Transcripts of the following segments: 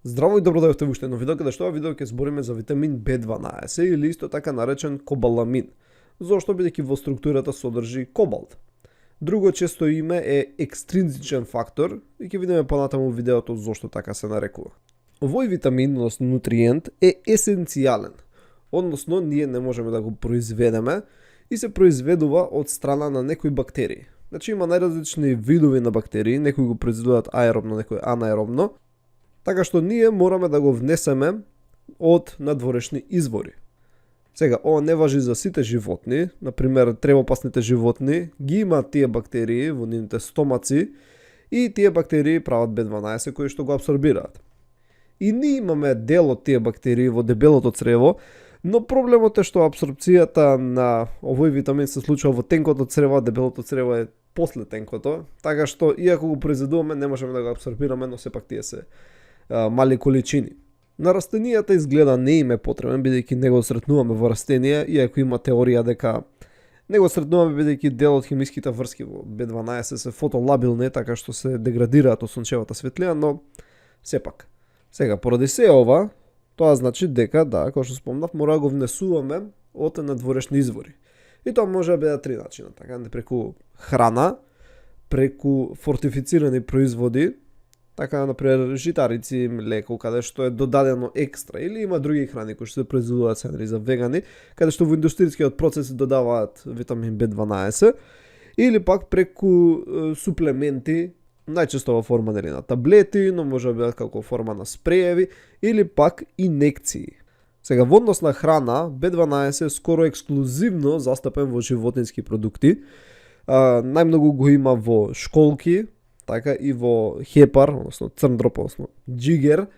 Здраво и добро дојдовте во уште едно видео, каде што ова видео ќе збориме за витамин B12 или исто така наречен кобаламин. Зошто бидејќи во структурата содржи кобалт. Друго често име е екстринзичен фактор и ќе видиме понатаму во видеото зошто така се нарекува. Овој витамин, односно нутриент, е есенцијален. Односно, ние не можеме да го произведеме и се произведува од страна на некои бактерии. Значи има најразлични видови на бактерии, некои го произведуваат аеробно, некои анаеробно. Така што ние мораме да го внесеме од надворешни извори. Сега, ова не важи за сите животни, например тревопасните животни ги имаат тие бактерии во нивните стомаци и тие бактерии прават B12 кои што го абсорбираат. И ние имаме дел од тие бактерии во дебелото црево, но проблемот е што абсорбцијата на овој витамин се случува во тенкото црево, а дебелото црево е после тенкото, така што иако го произведуваме не можеме да го абсорбираме, но сепак тие се мали количини. На растенијата изгледа не им е потребен, бидејќи не го сретнуваме во растенија, иако има теорија дека не го сретнуваме бидејќи дел од хемиските врски во B12 се фотолабилни, така што се деградираат од сончевата светлина, но сепак. Сега, поради се ова, тоа значи дека, да, како што спомнав, мора да го внесуваме од надворешни извори. И тоа може да биде три начина, така, преку храна, преку фортифицирани производи, така, например, житарици, млеко, каде што е додадено екстра, или има други храни кои што се произведуваат сега за вегани, каде што во индустријскиот процес додаваат витамин B12, или пак преку суплементи, најчесто во форма на таблети, но може да бидат како форма на спрееви, или пак инекции. Сега, во однос на храна, B12 е скоро ексклузивно застапен во животински продукти. Најмногу го има во школки, така и во хепар, односно црн дроп, односно джигер,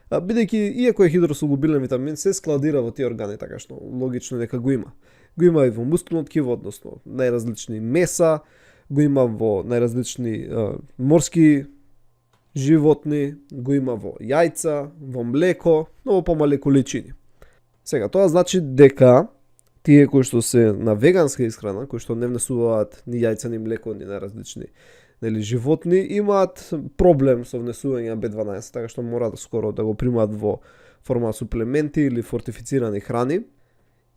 бидејќи иако е хидросолубилен витамин, се складира во тие органи, така што логично дека го има. Го има и во мускулно ткиво, односно најразлични меса, го има во најразлични морски животни, го има во јајца, во млеко, но во помали количини. Сега, тоа значи дека тие кои што се на веганска исхрана, кои што не внесуваат ни јајца, ни млеко, ни најразлични животни, имаат проблем со внесување на B12, така што мора да скоро да го примаат во форма суплементи или фортифицирани храни.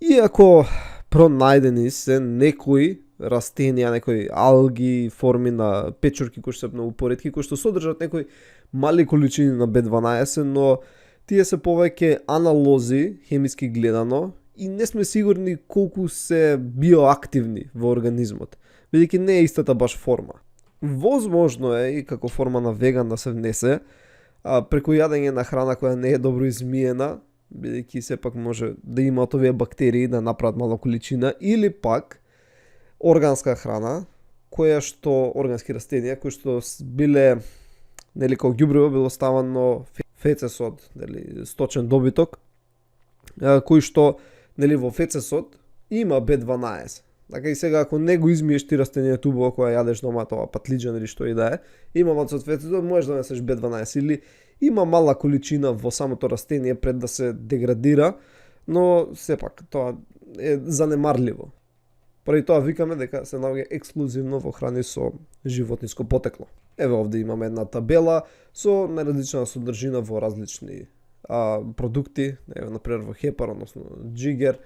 Иако пронајдени се некои растенија, некои алги, форми на печурки кои што се многу поретки, кои што содржат некои мали количини на B12, но тие се повеќе аналози, хемиски гледано, и не сме сигурни колку се биоактивни во организмот, бидејќи не е истата баш форма. Возможно е и како форма на веган да се внесе, преку јадење на храна која не е добро измиена, бидејќи сепак може да има од овие бактерии да направат мала количина, или пак органска храна, органски растенија кои што биле, нели, како ѓубриво било ставано фецесот, нели, сточен добиток, кој што, нели, во фецесот има B12. Така и сега ако не го измиеш ти растенијето убаво кога јадеш дома тоа патлиџан или што и да е, има маци од фецесот, можеш да несеш B12 или има мала количина во самото растение пред да се деградира, но сепак тоа е занемарливо. Поради тоа викаме дека се наоѓа ексклузивно во храни со животинско потекло. Еве овде имаме една табела со најразлична содржина во различни продукти, еве например во хепар, односно джигер,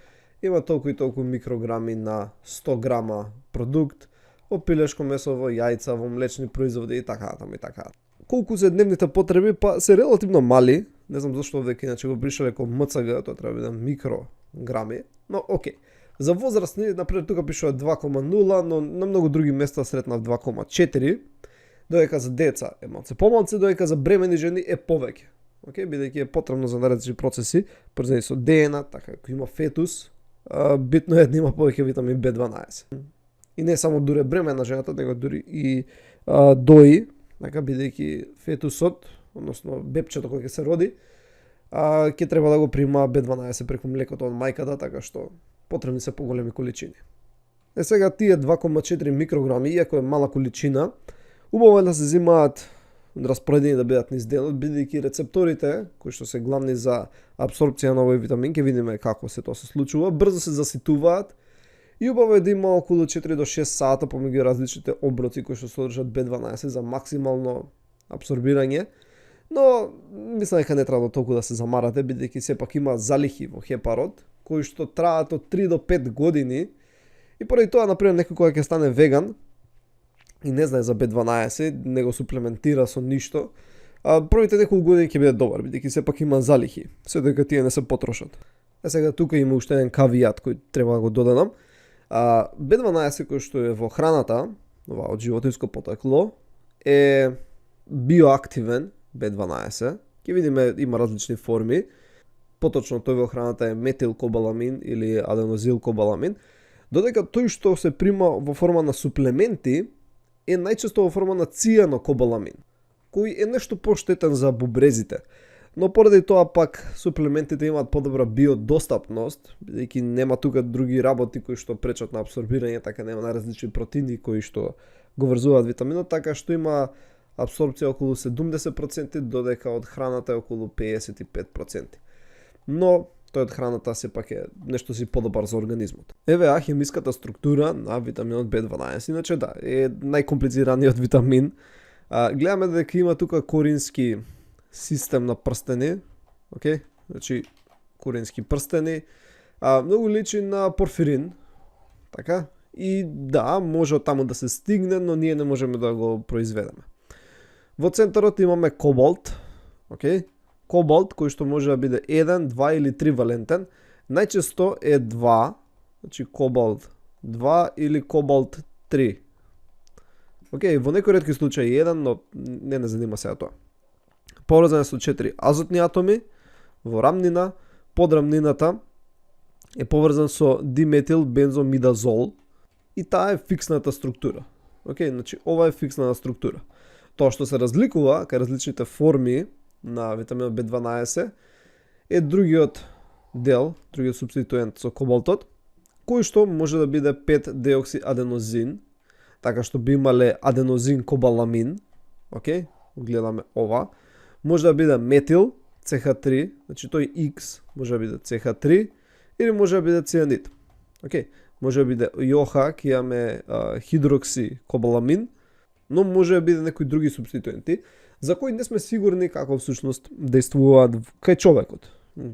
има толку и толку микрограми на 100 грама продукт, во пилешко месо, во јајца, во млечни производи и така натаму и така. Колку се дневните потреби, па се релативно мали, не знам зашто овде иначе го пришале како МЦГ, тоа треба да биде микрограми, но окей. За возрастни, например, тука пишува 2,0, но на многу други места сретнав 2,4, додека за деца е малце помалце, додека за бремени жени е повеќе. Океј, бидејќи е потребно за наредни процеси, првзени со ДНА, така ако има фетус, битно е да има повеќе витамин B12. И не само дури бремена жената, него дури и дои, така, бидејќи фетусот, односно бебчето кој ќе се роди, ќе треба да го прима B12 преку млекото од мајката, така што потребни се поголеми количини. Сега тие 2,4 микрограми, иако е мала количина, убаво е да се земаат распоредени да бидат низ денот, бидејќи рецепторите, кои што се главни за апсорбција на овој витамин, ќе видиме како се тоа се случува, брзо се заситуваат и убаво е да има околу 4 до 6 сата помеѓу различните оброци кои што содржат B12 за максимално апсорбирање, Но мислам дека не треба толку да се замарате, бидејќи сепак има залихи во хепарот кои што траат од 3 до 5 години. И поради тоа, например, некој кој ќе стане веган и не знае за B12, не го суплементира со ништо, првите неколку години ќе биде добар, бидејќи сепак има залихи, се дека тие не се потрошат. Сега тука има уште еден кавијат кој треба да го додадам. B12 кој што е во храната, од животинско потекло, е биоактивен B12. Ќе видиме, има различни форми. Поточно тој во храната е метилкобаламин или аденозилкобаламин, додека тој што се прима во форма на суплементи е најчесто во форма на цијанокобаламин, кој е нешто поштетен за бубрезите. Но поради тоа пак суплементите имаат подобра биодостапност, бидејќи нема тука други работи кои што пречат на апсорбирање, така нема различни протеини кои што го врзуваат витаминот, така што има апсорбција околу 70%, додека од храната е околу 55%. Но тој од храната сепак е нешто си подобар за организмот. ЕВА, хемиската структура на витаминот B12, иначе да, е најкомплицираниот витамин. Гледаме дека има тука корински систем на прстени, окей? Значи корински прстени, многу личи на порфирин, така? И да, може од таму да се стигне, но ние не можеме да го произведеме. Во центарот имаме кобалт, окей? Кобалт кој што може да биде 1, 2 или 3 валентен, најчесто е 2, значи кобалт 2 или кобалт 3. Океј, во некои ретки случаи 1, но не занима сега тоа. Поврзан е со 4 азотни атоми во рамнина, под рамнината е поврзан со диметил бензомидазол и таа е фиксната структура. Океј, значи ова е фиксната структура. Тоа што се разликува кај различните форми на витаминот B12 е другиот дел, другиот субституент со кобалтот, кој што може да биде 5-деоксиаденозин, така што би имале аденозин-кобаламин, окей, гледаме ова, може да биде метил, CH3, значи тој X може да биде CH3, или може да биде цианид, окей, може да биде јоха, ќе имаме хидрокси-кобаламин, но може да биде некои други субституенти, за кои не сме сигурни како всушност действуваат кај човекот,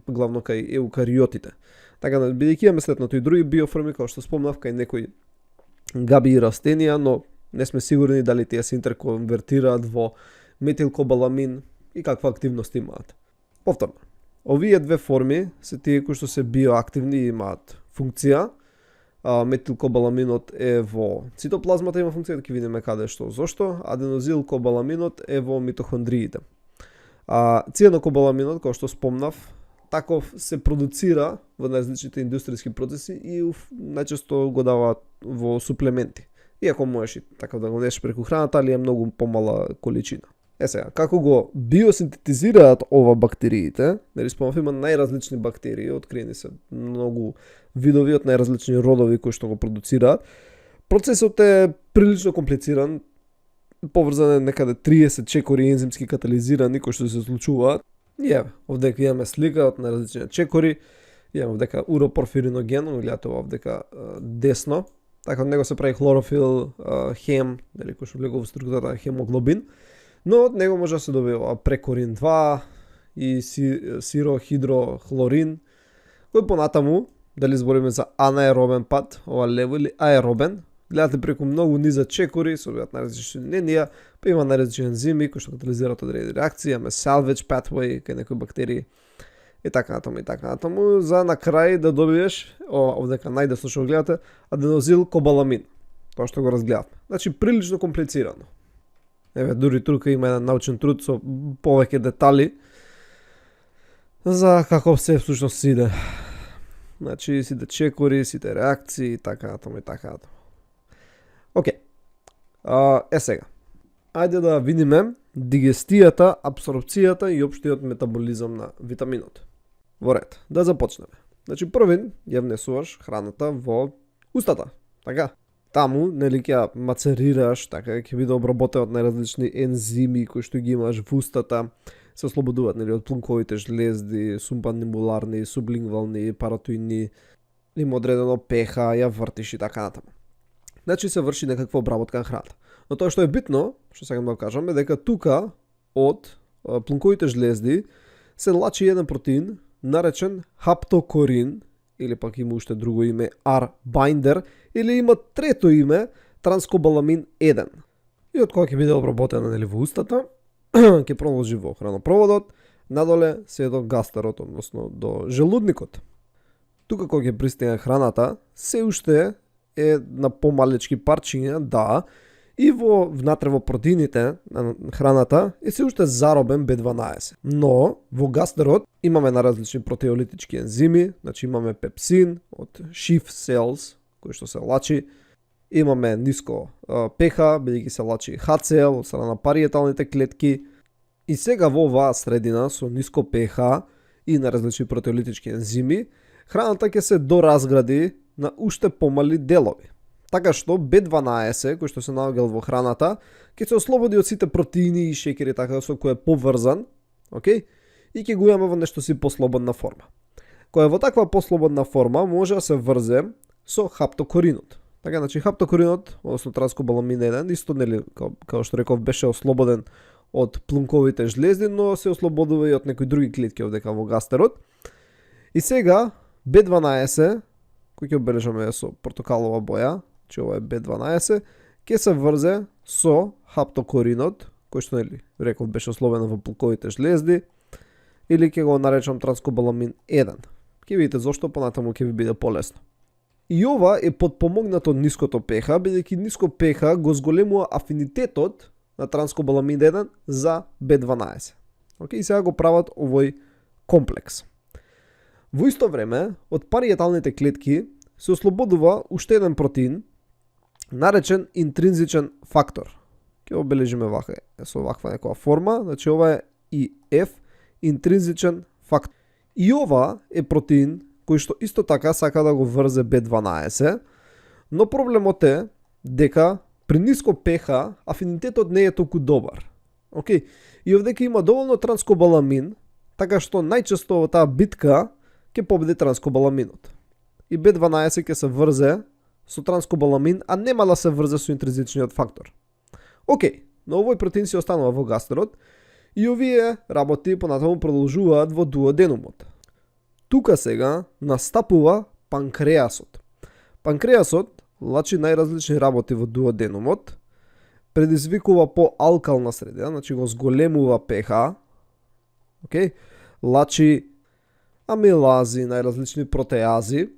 главно кај еукариотите. Така да, бидејќи имаме следното и други биоформи, како што спомнав, кај некои габи и растенија, но не сме сигурни дали тие се интерконвертираат во метилкобаламин и каква активност имаат. Повторно, овие две форми се тие кои што се биоактивни и имаат функција. Метилкобаламинот е во цитоплазмата, има функција, да ќе видиме каде што зошто. Аденозилкобаламинот е во митохондриите. Цијанокобаламинот, како што спомнав, таков се продуцира во различните индустријски процеси и најчесто го даваат во суплементи. Иако можеш и така да го дадеш преку храната, али е многу помала количина. Сега, како го биосинтетизираат ова бактериите, нели спомнав, има најразлични бактерии, откриени се многу видови од најразлични родови кои што го продуцираат. Процесот е прилично комплициран, поврзан е некаде 30 чекори ензимски катализирани кои што се случуваат. И еве, овдека имаме слика од најразлични чекори, имаме овдека уропорфириноген, гледате овдека десно, така од него се прави хлорофил, хем, нели кој што влегува во структурата хемоглобин. Но од него може да се добива прекорин 2 и сирохидрохлорин, кој понатаму, дали збориме за анаеробен пат, ова лево или аеробен, гледате преку многу низа чекори, се одвијат најразлични линија, па има најразлични ензими кои што катализираат одредени реакции, имаме salvage pathway кај некои бактерии и така натаму, за на крај да добиеш, овдека најдесно што гледате, аденозилкобаламин, тоа што го разгледавме. Значи прилично комплицирано. Еве, дури тука има еден научен труд со повеќе детали за како се всушност сиде. Значи, сите чекори, сите реакции, така натаму. Океј. Сега. Ајде да видиме дигестијата, апсорбцијата и општиот метаболизам на витаминот. Во ред, да започнеме. Значи, првин ја внесуваш храната во устата, така? Таму, нели ќе мацерираш, така ќе биде обработен од најразлични ензими кои што ги имаш во устата, се ослободуваат нели од плунковите жлезди, субмандибуларни, сублингвални, паратоидни, има одредено pH, ја вртиш и така натаму. Значи се врши некаква обработка на храната. Но тоа што е битно, што сакам да кажам, е дека тука од плунковите жлезди се лачи еден протеин наречен хаптокорин, или пак има уште друго име R-binder, или има трето име транскобаламин 1. И од кога ќе биде обработена во устата, ќе продолжи во хранопроводот, надоле се до гастерот, односно до желудникот. Тука кога ќе пристигне храната, се уште е на помалечки парчиња, да, и внатре во протеините на храната е се уште заробен B12. Но во гастерот имаме на различни протеолитички ензими, значи имаме пепсин од Schiff cells, кој што се лачи, имаме ниско pH, бидејќи се лачи HCl од страна на париеталните клетки. И сега во оваа средина со ниско pH и на различни протеолитички ензими, храната ќе се доразгради на уште помали делови. Така што B12, кој што се наоѓал во храната, ќе се ослободи од сите протеини и шеќери така со кој е поврзан, окей? И ќе го имаме во нешто си послободна форма. Кој е во таква послободна форма може да се врзе со хаптокоринот. Така, значи хаптокоринот, односно транскобаламин 1, исто нели како што реков беше ослободен од плунковите жлезди, но се ослободува и од некои други клетки овдека во гастерот. И сега B12, кој ќе обележаме со портокалова боја, че ова е B12, ќе се врзе со хаптокоринот, кој што нели реков беше ослободен во плунковите жлезди, или ќе го наречам транскобаламин 1. Ќе видите зошто понатаму ќе ви биде полесно. И ова е подпомогнато ниското pH, бидејќи ниско pH го зголемува афинитетот на транскобаламин 1 за B12. Океј, сега го прават овој комплекс. Во исто време, од париеталните клетки се ослободува уште еден протеин, наречен интринзичен фактор. Ќе обележиме со ваква некоја форма, значи ова е IF, интринзичен фактор. И ова е протеин кој што исто така сака да го врзе B12, но проблемот е дека при ниско pH афинитетот не е толку добар. Океј, и овдека има доволно транскобаламин, така што најчесто во таа битка ќе победи транскобаламинот. И B12 ќе се врзе со транскобаламин, а нема да се врзе со интринзичниот фактор. Океј, но овој протеин си останува во гастерот и овие работи понатаму продолжуваат во дуоденумот. Тука сега настапува панкреасот. Панкреасот лачи најразлични работи во дуоденумот, предизвикува поалкална средина, значи го зголемува pH, океј, лачи амилази, најразлични протеази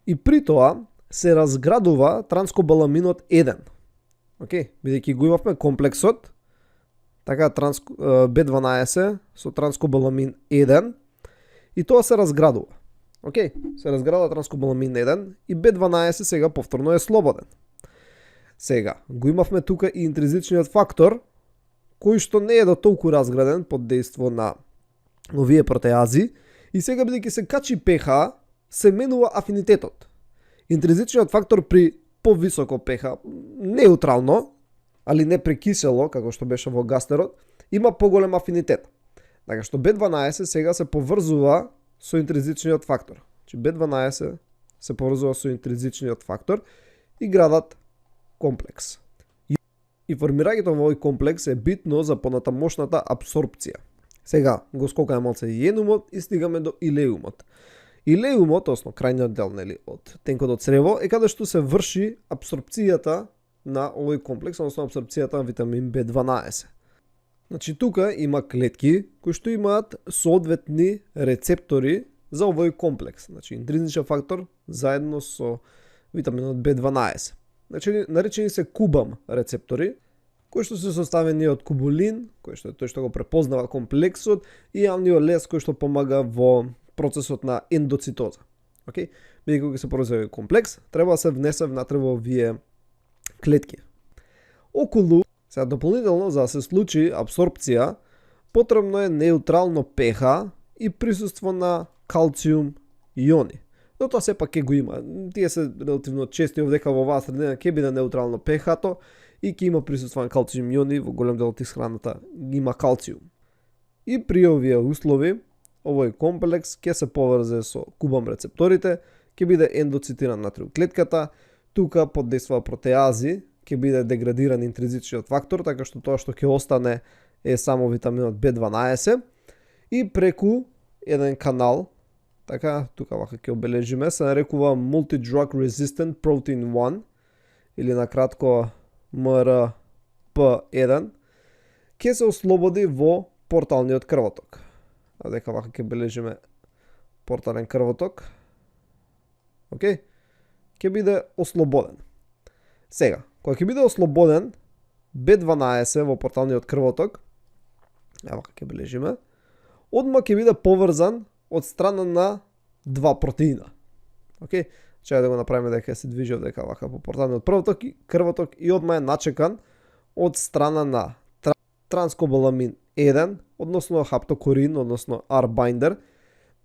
и при тоа се разградува транскобаламинот 1. Океј, бидејќи го имавме комплексот, така B12 со транскобаламин 1 и тоа се разградува. Океј, се разградува транскобаламин 1 и B12 сега повторно е слободен. Сега, го имавме тука и интринзичниот фактор, кој што не е до толку разграден под дејство на овие протеази и сега бидејќи се качи pH, се менува афинитетот. Интринзичниот фактор при повисоко pH, неутрално, али не прекисело, како што беше во гастерот, има поголем афинитет. Така што B12 сега се поврзува со интринзичниот фактор. Значи B12 се поврзува со интринзичниот фактор и градат комплекс. И формирањето во овој комплекс е битно за понатамошната апсорпција. Сега го скокаме малце јенумот и стигаме до илеумот. Илеумот, односно крајниот дел нели од тенкот од црево, е каде што се врши апсорпцијата на овој комплекс, односно апсорпцијата на витамин B12. Значи тука има клетки кои што имаат соодветни рецептори за овој комплекс. Значи интринзичен фактор заедно со витаминот B12. Значи наречени се кубам рецептори, кои што се составени од кубулин, кој што е тој што го препознава комплексот, и амниолез кој што помага во процесот на ендоцитоза. Океј? Бидејќи кога се произведе комплекс, треба да се внесе внатре во овие клетки. Околу, сега дополнително за да се случи апсорпција, потребно е неутрално pH и присуство на калциум иони. Но тоа сепак ќе го има. Тие се релативно чести овдека во оваа средина ќе биде неутрално pH-то и ќе има присуство на калциум иони, во голем дел од исхраната има калциум. И при овие услови, овој комплекс ќе се поврзе со кубам рецепторите, ќе биде ендоцитиран внатре во клетката, тука под дејства протеази ќе биде деградиран интринзичниот фактор, така што тоа што ќе остане е само витаминот B12 и преку еден канал, така, тука вака ќе обележиме, се нарекува Multi-Drug Resistant Protein 1 или накратко MRP1, ќе се ослободи во порталниот крвоток. А дека вака ќе бележиме портален крвоток. Океј? Ќе биде ослободен. Сега, кога ќе биде ослободен B12 во порталниот крвоток, вака ќе бележиме, одма ќе биде поврзан од страна на два протеина. Океј? Чај да го направиме дека се движи дека вака по порталниот крвоток и одма е начекан од страна на транскобаламин 1, односно хаптокорин, односно R-binder,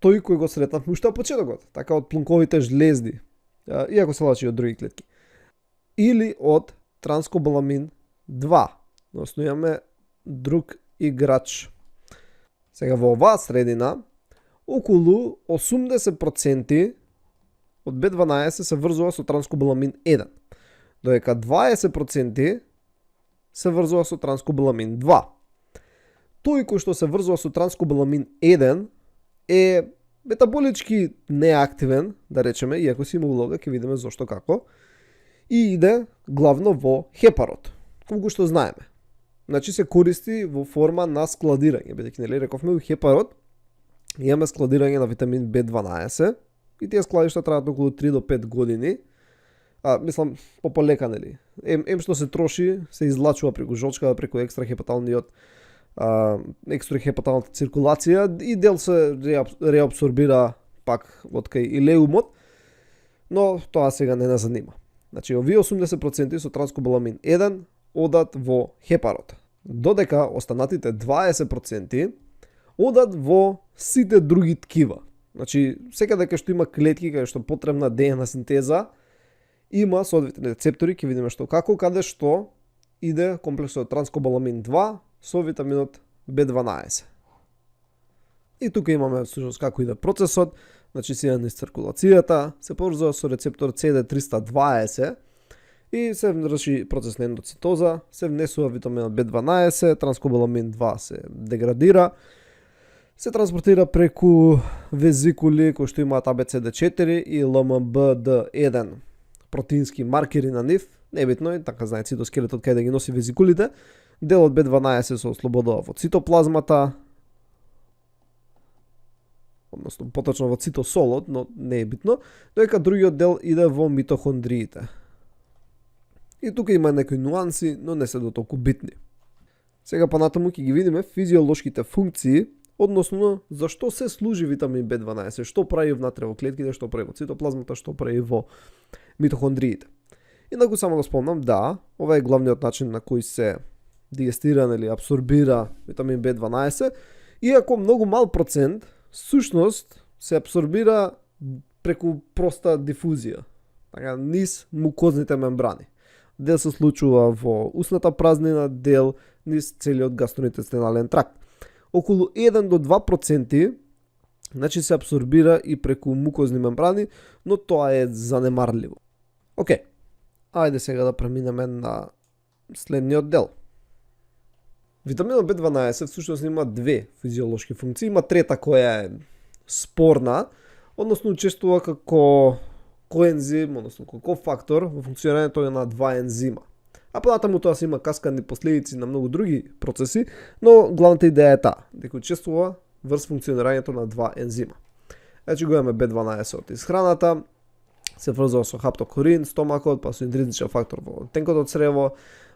тој кој го сретнавме уште на почетокот, така од плунковите жлезди, иако се лачи од други клетки. Или од транскобаламин 2, односно имаме друг играч. Сега во оваа средина, околу 80% од B12 се врзува со транскобаламин 1, додека 20% се врзува со транскобаламин 2. Тој кој што се врзува со транскобаламин 1 е метаболички неактивен, да речеме, иако си има улога, ќе видиме зошто како, и иде главно во хепарот, колку што знаеме. Значи се користи во форма на складирање, бидејќи нели рековме во хепарот имаме складирање на витамин B12 и тие складишта траат околу 3 до 5 години. Мислам полека, нели. Ем што се троши, се излачува преку жолчка, преку екстрахепаталниот екстрахепаталната циркулација и дел се реабсорбира пак од кај илеумот, но тоа сега не нас занима. Значи, овие 80% со транскобаламин 1 одат во хепарот, додека останатите 20% одат во сите други ткива. Значи, секаде кај што има клетки, кај што потребна ДНК синтеза, има соодветни рецептори, ќе видиме што како, каде што иде комплексот транскобаламин 2 со витаминот B12. И тука имаме всушност како иде процесот, значи сијан низ циркулацијата, се поврзува со рецептор CD320 и се врши процес на ендоцитоза, се внесува витаминот B12, транскобаламин 2 се деградира, се транспортира преку везикули кои што имаат ABCD4 и LMBD1 протеински маркери на нив, небитно е, така знае цитоскелетот кај да ги носи везикулите. Дел од B12 се ослободува во цитоплазмата, односно поточно во цитосолот, но не е битно, додека другиот дел иде во митохондриите. И тука има некои нуанси, но не се до толку битни. Сега понатаму ќе ги видиме физиолошките функции, односно зашто се служи витамин B12, што прави внатре во клетките, што прави во цитоплазмата, што прави во митохондриите. Инаку само да спомнам, да, ова е главниот начин на кој се дигестира или абсорбира витамин B12, иако многу мал процент сушност се абсорбира преку проста дифузија, така низ мукозните мембрани. Дел се случува во устната празнина, дел низ целиот гастроинтестинален тракт. Околу 1 до 2% значи се абсорбира и преку мукозни мембрани, но тоа е занемарливо. Океј, ајде сега да преминеме на следниот дел. Витаминот B12 всушност има две физиолошки функции, има трета која е спорна, односно учествува како коензим, односно како фактор во функционирањето на два ензима. А понатаму тоа се има каскадни последици на многу други процеси, но главната идеја е таа, дека учествува врз функционирањето на два ензима. Значи го имаме B12 од исхраната, се врзува со хаптокорин, стомакот, па со интризничен фактор во тенкото црево,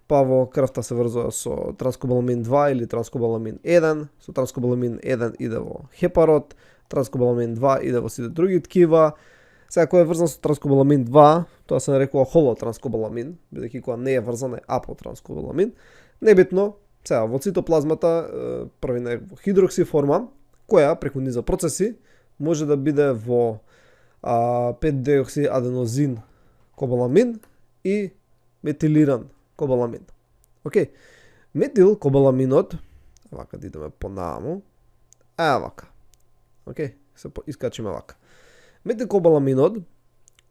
па во крвта се врзува со транскобаламин 2 или транскобаламин 1, со транскобаламин 1 иде во хепарот, транскобаламин 2 иде во сите други ткива. Сега кој е врзан со транскобаламин 2, тоа се нарекува холотранскобаламин, бидејќи кога не е врзан е апотранскобаламин. Небитно, сега во цитоплазмата прави на хидрокси форма, која преку низа процеси може да биде во 5-деокси аденозин кобаламин и метилиран кобаламин. Океј, метил кобаламинот, вака да идеме понаму, вака. Океј, се искачиме вака. Метилкобаламинот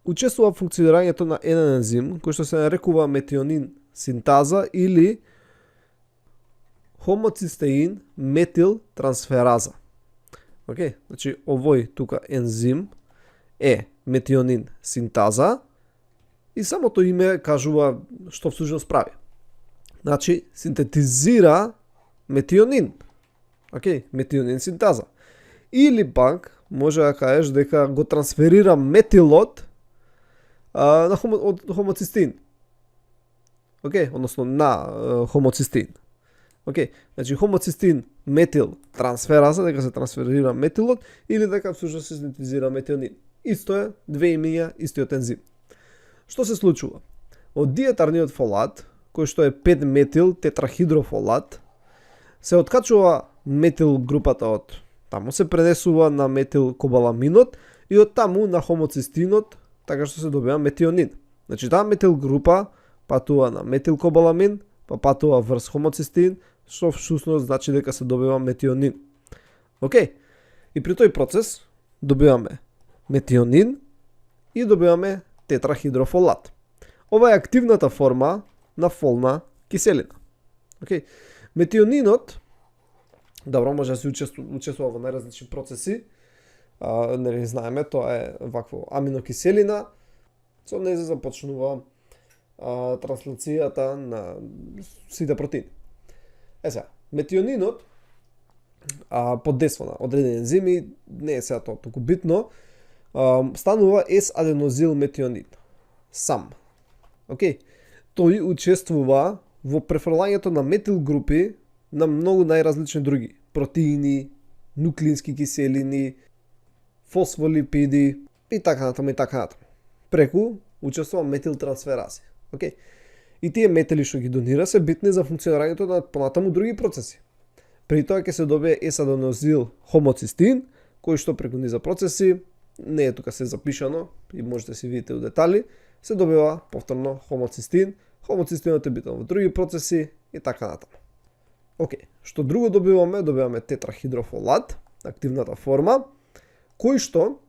учествува во функционирањето на еден ензим кој што се нарекува метионин синтаза или хомоцистеин метил трансфераза. Океј, значи овој тука ензим е метионин синтаза и самото име кажува што всушност прави. Значи синтетизира метионин. Океј, метионин синтаза. Или пак може да кажеш дека го трансферира метилот од хомоцистеин. Океј, односно на хомоцистеин. Океј, значи хомоцистеин метил трансфераза, дека се трансферира метилот или дека всушност се синтезира метионин. Исто е, две имиња, истиот ензим. Што се случува? Од диетарниот фолат, кој што е 5-метил тетрахидрофолат, се откачува метил групата од таму, се пренесува на метил кобаламинот и од таму на хомоцистинот, така што се добива метионин. Значи таа метил група патува на метил кобаламин, па патува врз хомоцистин, што всушност значи дека се добива метионин. Океј. И при тој процес добиваме метионин и добиваме тетрахидрофолат. Ова е активната форма на фолна киселина. Океј. Метионинот, добро, може да се учествува во најразлични процеси. Нели знаеме, тоа е вакво аминокиселина, со нејзе започнува транслацијата на сите протеини. Сега, метионинот подейства на одредени ензими, не е сега тоа толку битно, станува S-аденозил метионин. Сам. Океј. Тој учествува во префрлањето на метил групи на многу најразлични други протеини, нуклеински киселини, фосфолипиди и така натаму и така натаму. Преку учествува метил трансферази. Океј. И тие метили што ги донира се битни за функционирањето на понатаму други процеси. При тоа ќе се добие S-аденозил хомоцистин, кој што преку низа процеси, не е тука се запишано и можете да си видите у детали, се добива повторно хомоцистин. Хомоцистинот е битен во други процеси и така натаму. Океј, што друго добиваме? Добиваме тетрахидрофолат, активната форма, кој што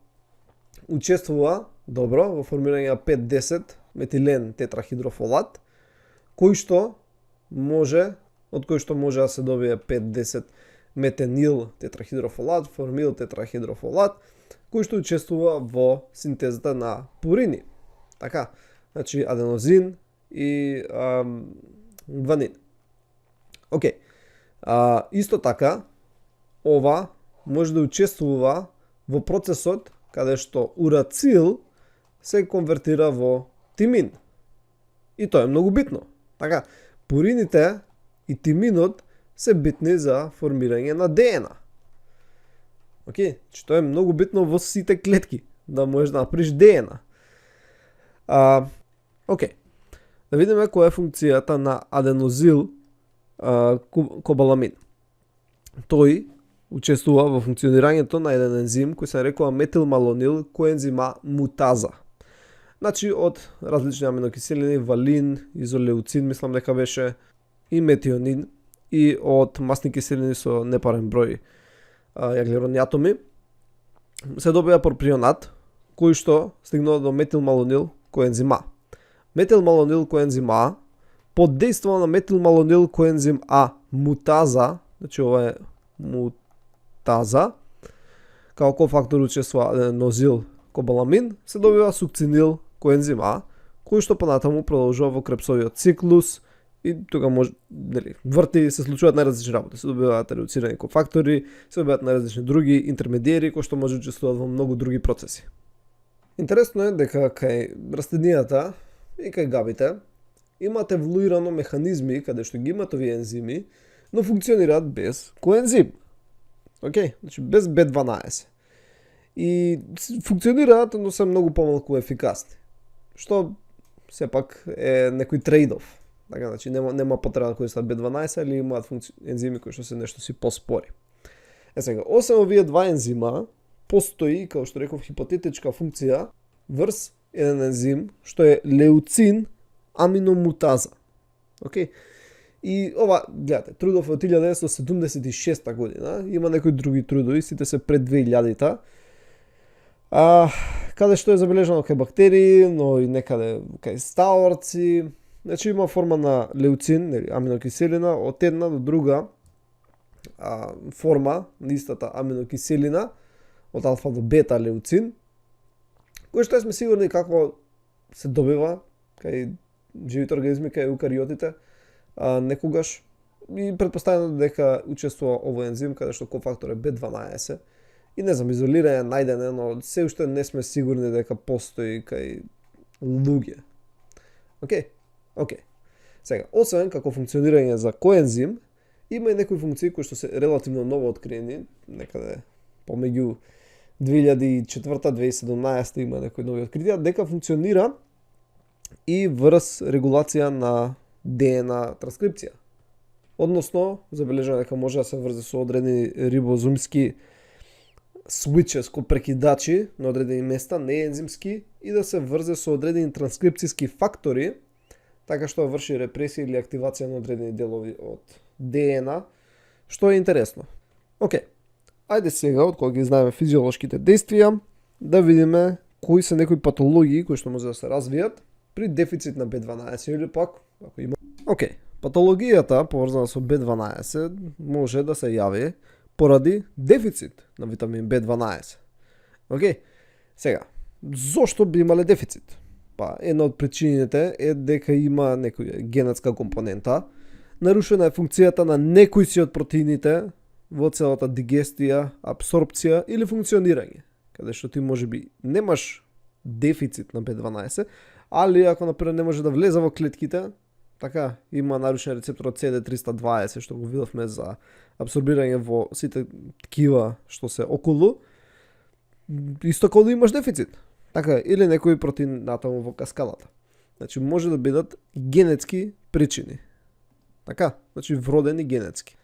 учествува добро во формирање на 5-10 метилен тетрахидрофолат, кој што може да се добие 5-10 метенил тетрахидрофолат, формил тетрахидрофолат, кој што учествува во синтезата на пурини. Така, значи аденозин и гванин. Океј. Исто така, ова може да учествува во процесот каде што урацил се конвертира во тимин. И тоа е многу битно. Така, пурините и тиминот се битни за формирање на ДНА. Океј, че тоа е многу битно во сите клетки, да можеш да направиш ДНА. Океј, да видиме која е функцијата на аденозил кобаламин. Тој учествува во функционирањето на еден ензим кој се нарекува метилмалонил коензима мутаза. Значи од различни аминокиселини, валин, изолеуцин, мислам дека беше, и метионин, и од масни киселини со непарен број јаглеродни атоми, се добива проприонат, кој што стигнува до метилмалонил коензим А. Метилмалонил коензим А поддействува на метилмалонил коензим А мутаза, значи ова е мутаза, како кофактор учествува аденозил кобаламин, се добива сукцинил коензим А, кој што понатаму продолжува во крепсовиот циклус и тука може, нели, врти, се случуваат најразлични работи, се добиваат редуцирани кофактори, се добиваат најразлични други интермедиери кои што може да учествуваат во многу други процеси. Интересно е дека кај растенијата и кај габите имате еволуирано механизми каде што ги имат овие ензими, но функционираат без коензим. Океј, значи без B12. И функционираат, но се многу помалку ефикасни. Што сепак е некој трейд-оф. Така, значи нема потреба да користат B12 или имаат ензими кои што се нешто си поспори. Сега, освен овие два ензима, постои, како што реков, хипотетичка функција врз еден ензим што е леуцин аминомутаза. Океј? И ова, гледате, трудов е од 1976 година, има некои други трудови, сите се пред 2000-та, каде што е забележано кај бактерии, но и некаде кај стаорци. Значи има форма на леуцин, аминокиселина, од една до друга форма на истата аминокиселина од алфа до бета леуцин, кој што сме сигурни како се добива кај живите организми, кај еукариотите, некогаш, и претпоставено дека учествува овој ензим каде што кофактор е B12 и не знам, изолирање најдене, но се уште не сме сигурни дека постои кај луѓе. Океј. Сега, освен како функционирање за коензим, има и некои функции кои што се релативно ново откриени, некаде помеѓу 2004-2017 има некои нови откритија, дека функционира и врз регулација на ДНА транскрипција. Односно, забележано дека може да се врзе со одредени рибозомски switches, прекидачи на одредени места, не ензимски, и да се врзе со одредени транскрипцијски фактори, така што врши репресија или активација на одредени делови од ДНА, што е интересно. Ајде сега, од кога ги знаеме физиолошките действија, да видиме кои се некои патологии кои што може да се развијат при дефицит на B12 или пак ако има. Патологијата поврзана со B12 може да се јави поради дефицит на витамин B12. Сега, зошто би имале дефицит? Една од причините е дека има некоја генетска компонента, нарушена е функцијата на некои си од протеините во целата дигестија, абсорпција или функционирање, каде што ти можеби немаш дефицит на B12, али ако например не може да влезе во клетките, така има нарушен рецептор CD320 што го видовме за абсорбирање во сите ткива што се околу, исто како да имаш дефицит. Така, или некој протеин натаму во каскадата. Значи може да бидат генетски причини. Така, значи вродени генетски.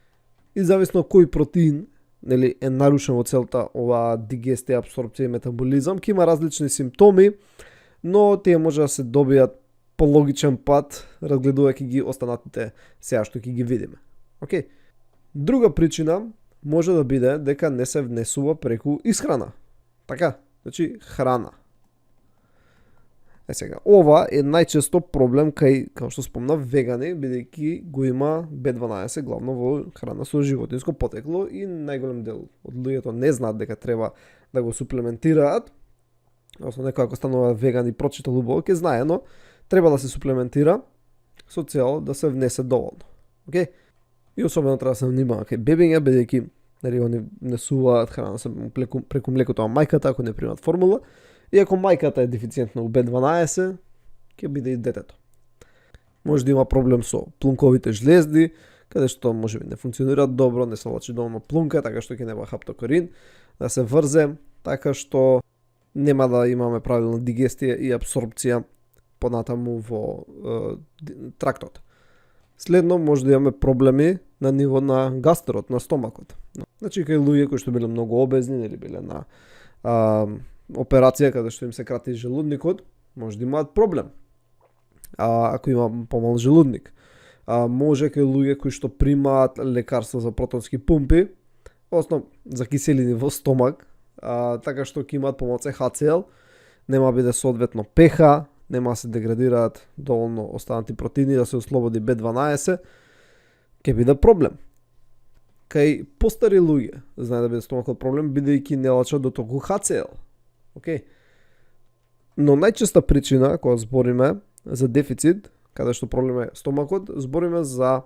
И зависно кој протеин, нели, е нарушен во целта оваа дигестија, абсорпција и метаболизам, ќе има различни симптоми, но тие може да се добијат по логичен пат, разгледувајќи ги останатите сега што ќе ги видиме. Друга причина може да биде дека не се внесува преку исхрана. Така, значи храна. Сега, ова е најчесто проблем кај, како што спомнав, вегани, бидејќи го има B12 главно во храна со животинско потекло и најголем дел од луѓето не знаат дека треба да го суплементираат. Односно некој ако станува веган и прочитал убаво ќе знае, но треба да се суплементира со цел да се внесе доволно. И особено треба да се внимава кај бебиња, бидејќи они внесуваат храна преку млекото на мајката ако не примат формула. И ако мајката е дефициентна у B12, ќе биде и детето. Може да има проблем со плунковите жлезди, каде што можеби не функционираат добро, не се влачи доволно плунка, така што ќе нема хаптокорин да се врзе, така што нема да имаме правилна дигестија и абсорпција понатаму во трактот. Следно може да имаме проблеми на ниво на гастерот, на стомакот. Значи кај луѓе кои што биле многу обезни или биле на операција каде што им се крати желудникот, може да имаат проблем. Ако има помал желудник. Може кај луѓе кои што примаат лекарства за протонски пумпи, односно за киселини во стомак, така што ќе имаат помал HCl, нема биде соодветно pH, нема се деградираат доволно останати протеини да се ослободи B12, ќе биде проблем. Кај постари луѓе, знае да биде стомакот проблем, бидејќи не лачат до толку HCl. Но најчеста причина кога збориме за дефицит, каде што проблем е стомакот, збориме за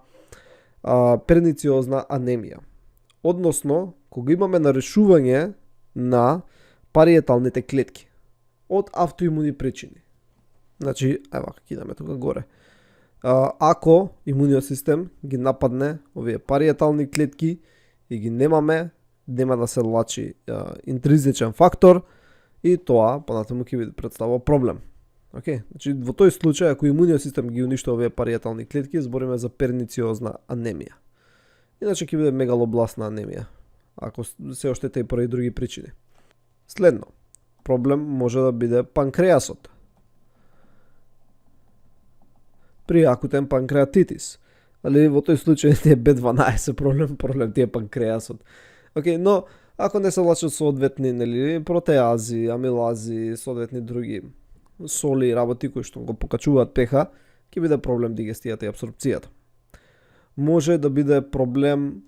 пернициозна анемија. Односно, кога имаме нарешување на париеталните клетки од автоимуни причини. Значи, ева, кидаме тука горе. Ако имуниот систем ги нападне овие париетални клетки и ги немаме, нема да се лачи интринзичен фактор и тоа понатаму ќе представува проблем. Значи, во тој случај, ако имуниот систем ги уништува овие париетални клетки, збориме за пернициозна анемија. Иначе ќе биде мегалобластна анемија, ако се оштета и поради други причини. Следно, проблем може да биде панкреасот. При акутен панкреатитис. Али во тој случај не е B12 проблем ти е панкреасот. Но ако не се лачат соодветни протеази, амилази, соодветни други соли и работи кои што го покачуваат pH, ќе биде проблем дигестијата и абсорпцијата. Може да биде проблем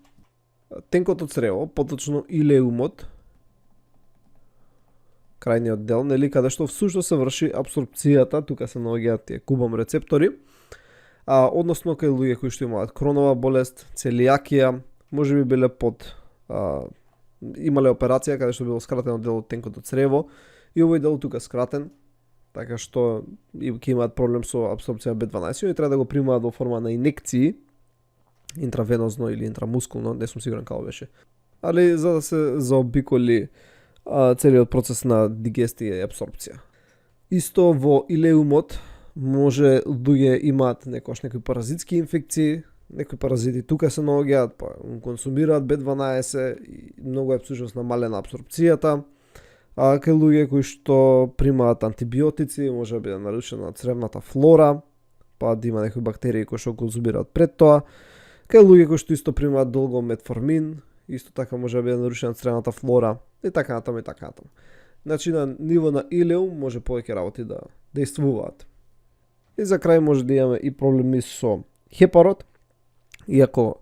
тенкото црево, поточно илеумот, крајниот дел, нели, каде што всушност се врши апсорбцијата, тука се наоѓаат тие кубом рецептори, односно кај луѓе кои што имаат кронова болест, целијакија, можеби биле имале операција каде што било скратено дел од тенкото црево и овој дел тука скратен, така што ќе имаат проблем со апсорбција B12 и треба да го примаат во форма на инекции, интравенозно или интрамускулно, не сум сигурен како беше. Али за да се заобиколи целиот процес на дигестија и апсорбција. Исто во илеумот може луѓе имаат некои паразитски инфекции, некои паразити тука се наоѓаат, па консумираат B12 и многу е всушност намалена апсорбцијата. Кај луѓе кои што примаат антибиотици, може да биде нарушена цревната флора, па да има некои бактерии кои што конзумираат пред тоа. Кај луѓе кои што исто примаат долго метформин, исто така може да биде нарушена цревната флора и така натаму и така натаму. Значи на ниво на илеум може повеќе работи да действуваат. И за крај може да имаме и проблеми со хепарот, иако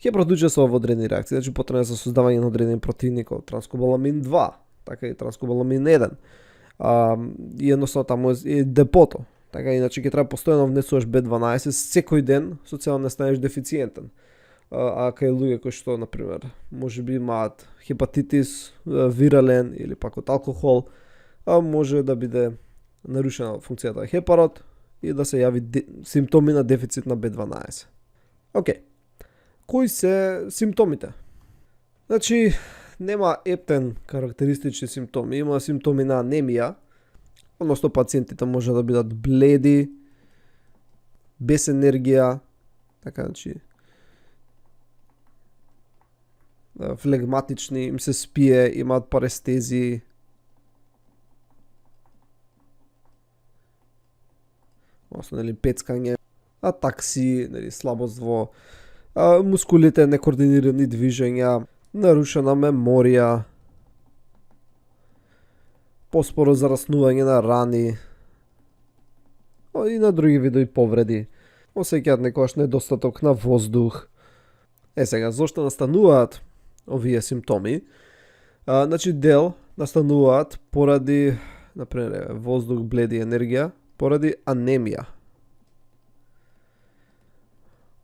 хепарот учествува во одредени реакции, значи потребно е за создавање на одредени протеини како транскобаламин 2, така и транскобаламин 1. И едноставно таму е депото. Така иначе ќе треба постојано внесуваш B12 секој ден, социјално не станеш дефициентен. Кај луѓе кои што, например, можеби имаат хепатитис вирален или пак од алкохол, може да биде нарушена функцијата на хепарот и да се јави симптоми на дефицит на B12. Океј. Кои се симптомите? Значи, нема ептен карактеристични симптоми, има симптоми на анемија, односно пациентите може да бидат бледи, без енергија, така значи флегматични, им се спие, имаат парестези, односно нели пецкање, атакси, нели слабост во мускулите, некоординирани движења, нарушена меморија, поспоро зараснување на рани и на други видови повреди. Осеќаат некојаш недостаток на воздух. Сега, зошто настануваат овие симптоми? Значи дел настануваат поради, например, воздух, бледи, енергија, поради анемија.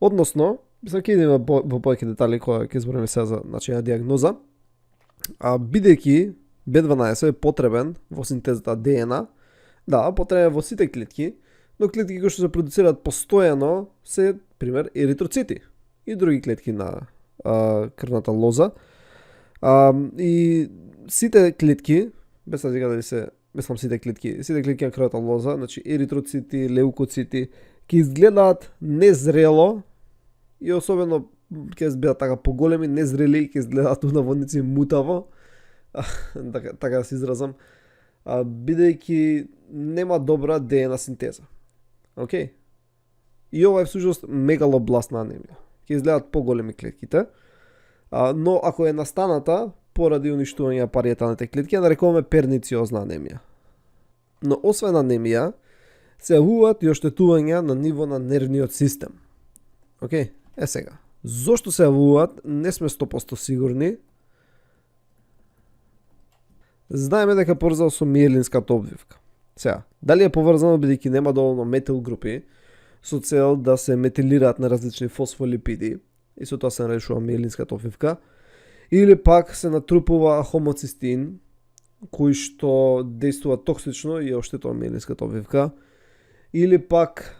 Односно, ќе идеме во повеќе детали кога ќе збориме сега за начина диагноза, бидејќи B12 е потребен во синтезата ДНА, да, потребен во сите клетки, но клетки кои што се продуцираат постојано се, пример, еритроцити и други клетки на крвната лоза. И сите клетки, без да дали се, сите клетки на крвната лоза, значи еритроцити, леукоцити, ќе изгледаат незрело и особено ќе бидат така поголеми, незрели и ќе изгледаат на водници мутаво, така да се изразам, бидејќи нема добра ДНА синтеза. Океј? И ова е всушност мегалобластна анемија. Ќе изгледаат поголеми клетките, но ако е настаната поради уништување на париеталните клетки, ја нарекуваме пернициозна анемија. Но освен анемија, се јавуваат и оштетувања на ниво на нервниот систем. Океј? Сега, зошто се јавуваат, не сме 100% сигурни. Знаеме дека поврзано со миелинската обвивка. Сега, дали е поврзано бидејќи нема доволно метил групи со цел да се метилираат на различни фосфолипиди и со тоа се нарешува миелинската обвивка, или пак се натрупува хомоцистин кој што действува токсично и оштетува миелинската обвивка, или пак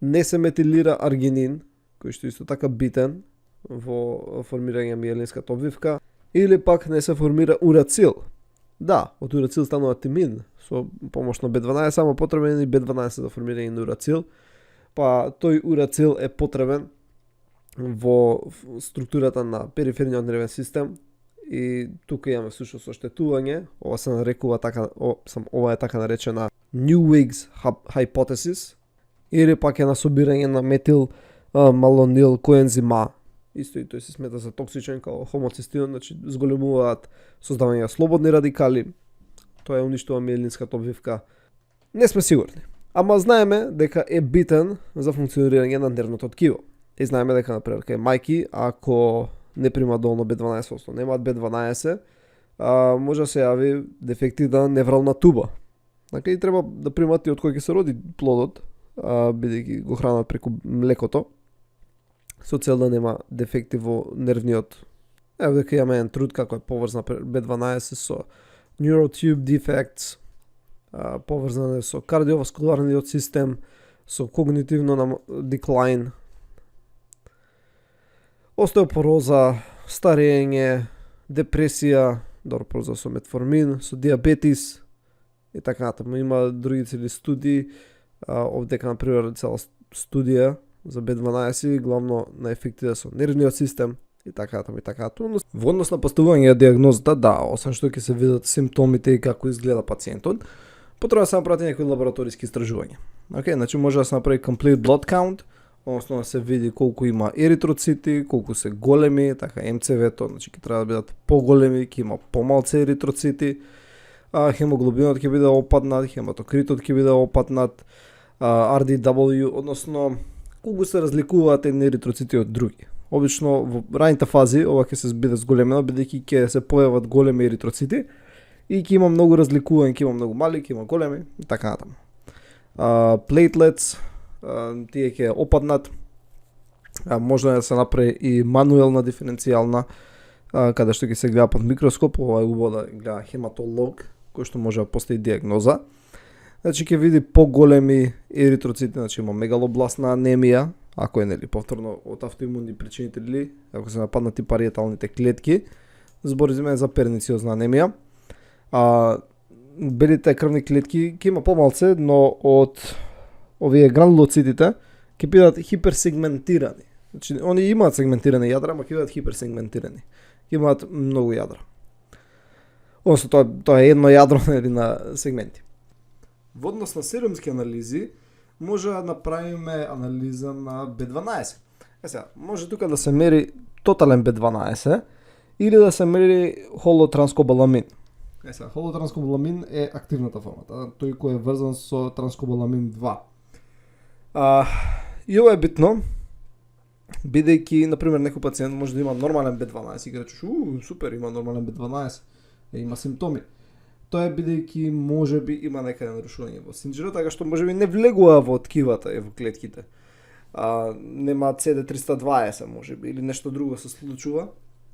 не се метилира аргинин, кој што исто така битен во формирање на миелинската обвивка, или пак не се формира урацил. Да, од урацил станува тимин, со помош на B12, само потребен и B12 за формирање на урацил, па тој урацил е потребен во структурата на периферниот нервен систем и тука имаме всушност оштетување, ова се нарекува така, ова е така наречена Newig's hypothesis, или пак е на собирање на метил малонил коензима. Исто и тој се смета за токсичен како хомоцистинот, значи зголемуваат создавање на слободни радикали. Тоа е уништува миелинската обвивка. Не сме сигурни. Ама знаеме дека е битен за функционирање на нервното ткиво. И знаеме дека, например, кај мајки, ако не примаат доволно B12, односно немаат B12, може да се јави дефекти на неврална туба. Така и треба да примаат и од кој ќе се роди плодот, бидејќи го хранат преку млекото, со цел да нема дефекти во нервниот. Ево дека имаме еден труд како е поврзана B12 со neural tube defects, поврзана со кардиоваскуларниот систем, со когнитивно деклайн, остеопороза, старење, депресија, добро поврзано со метформин, со диабетис и така натаму. Има други цели студии, овдека например цела студија за B12, главно на ефектите со нервниот систем и така натаму и така натаму. Во однос на поставување диагнозата, да, освен што ќе се видат симптомите и како изгледа пациентот, потреба да се направи некои лабораториски истражувања. Океј, значи може да се направи complete blood count, односно да се види колку има еритроцити, колку се големи, така МЦВ-то, значи ќе треба да бидат поголеми, ќе има помалце еритроцити, хемоглобинот ќе биде опаднат, хематокритот ќе биде опаднат, RDW, односно колку се разликуваат едни еритроцити од други. Обично во раните фази ова ќе се биде зголемено, бидејќи ќе се појават големи еритроцити и ќе има многу разликување, ќе има многу мали, ќе има големи и така натаму. Platelets, тие ќе опаднат, можно да се направи и мануелна диференцијална, каде што ќе се гледа под микроскоп, ова е убаво да гледа хематолог, кој што може да постави диагноза. Значи ќе види поголеми еритроцити, значи има мегалобластна анемија, ако е нели повторно од автоимунни причинители, ако се нападнати париеталните клетки, збориме за пернициозна анемија. Белите крвни клетки ќе има помалце, но од овие гранулоцитите ќе бидат хиперсегментирани. Значи они имаат сегментирани јадра, ама ќе бидат хиперсегментирани. Ќе имаат многу јадра. Односно тоа е едно јадро нели на сегменти. Во однос на серумски анализи може да направиме анализа на B12. Сега, може тука да се мери тотален B12 или да се мери холотранскобаламин. Сега, холотранскобаламин е активната форма, тој кој е врзан со транскобаламин 2. И ова е битно, бидејќи, например, некој пациент може да има нормален B12 и ќе речеш, супер, има нормален B12, има симптоми. Тоа е бидејќи можеби има некаде нарушување во синџирот, така што можеби не влегува во ткивата и во клетките. Нема CD320 можеби или нешто друго се случува.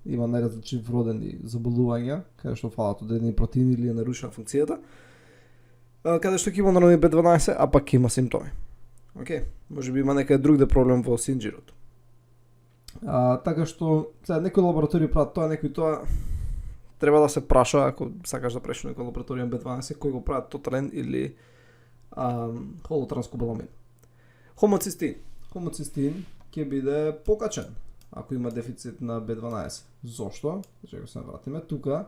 Има најразлични вродени заболувања, каде што фалат одредени протеини или е нарушена функцијата. Каде што ќе има нормални B12, а пак има симптоми. Океј, можеби има некаде другде проблем во синџирот. Така што сега некои лаборатории прават тоа, некои тоа. Треба да се праша, ако сакаш да преш некој лабораторија B12, кој го прават тотален или холотранскобаламин. Хомоцистин. Хомоцистин ќе биде покачен ако има дефицит на B12. Зошто? Чека се вратиме тука.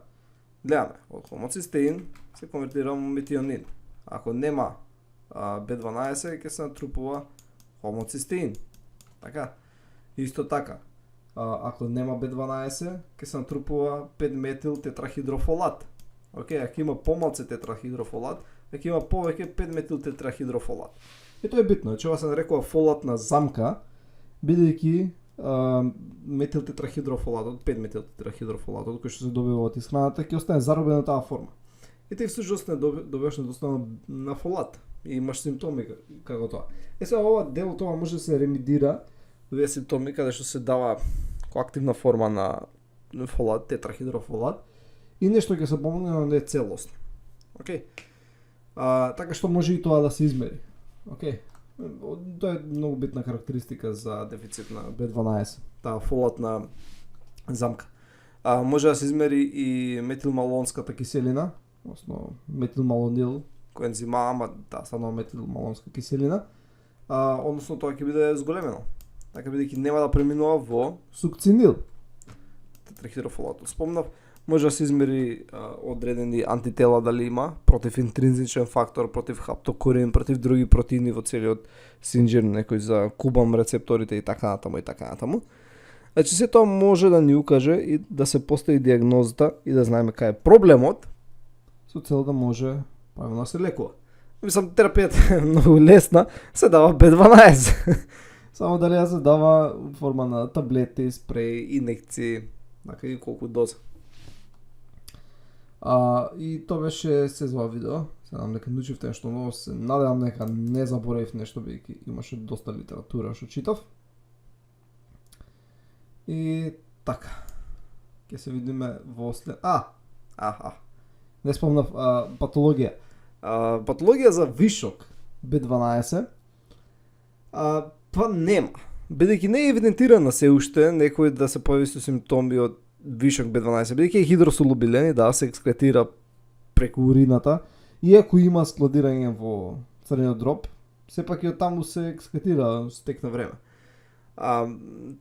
Гледаме, од хомоцистин се конвертира во метионин. Ако нема B12 ќе се натрупува хомоцистин. Така. Исто така. Ако нема B12, ќе се натрупува 5-метил тетрахидрофолат. Океј, ако има помалце тетрахидрофолат, ќе има повеќе 5-метил тетрахидрофолат. И тоа е битно, че ова се нарекува фолатна замка, бидејќи метил тетрахидрофолатот, 5-метил тетрахидрофолатот, кој што се добива од исхраната, ќе остане заробен на таа форма. И ти всушност не добиваш недоставно на фолат и имаш симптоми како тоа. Сега ова дел тоа може да се ремедира, овие симптоми каде што се дава коактивна форма на фолат, тетрахидрофолат и нешто ќе се помогне, но не е целосно. Океј. Така што може и тоа да се измери. Океј. Тоа е многу битна карактеристика за дефицит на B12, таа фолатна замка. Може да се измери и метилмалонската киселина, односно метилмалонил, коензима, ама таа станува метилмалонска киселина, односно тоа ќе биде зголемено. Така бидејќи нема да преминува во сукцинил. Тетрахидрофолатот. Спомнав, може да се измери одредени антитела дали има против интринзичен фактор, против хаптокурин, против други протеини во целиот синџир, некои за кубам рецепторите и така натаму и така натаму. Значи се тоа може да ни укаже и да се постави диагнозата и да знаеме кај е проблемот, со цел да може правилно да се лекува. Мислам, терапијата е многу лесна, се дава B12. Само дали ја се дава форма на таблети, спреј, инекции, така и колку доза. И тоа беше се за видео. Се надам дека научивте нешто ново, се надевам дека не заборавив нешто, бидејќи имаше доста литература што читав. И така. Ќе се видиме во след... Не спомнав патологија. Патологија за вишок B12. Па нема. Бидејќи не е евидентирана се уште некој да се појави со симптоми од вишок B12, бидејќи е хидросолубилен и да се екскретира преку урината, иако има складирање во црниот дроб, сепак и од таму се екскретира стек на време.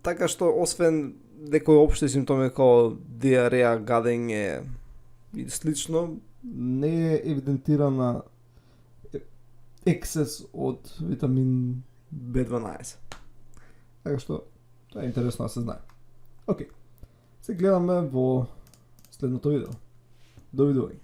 Така што освен некои општи симптоми како диареја, гадење и слично, не е евидентирана ексес од витамин B12. Така што тоа е интересно да се знае. Океј. Се гледаме во следното видео. Довидување.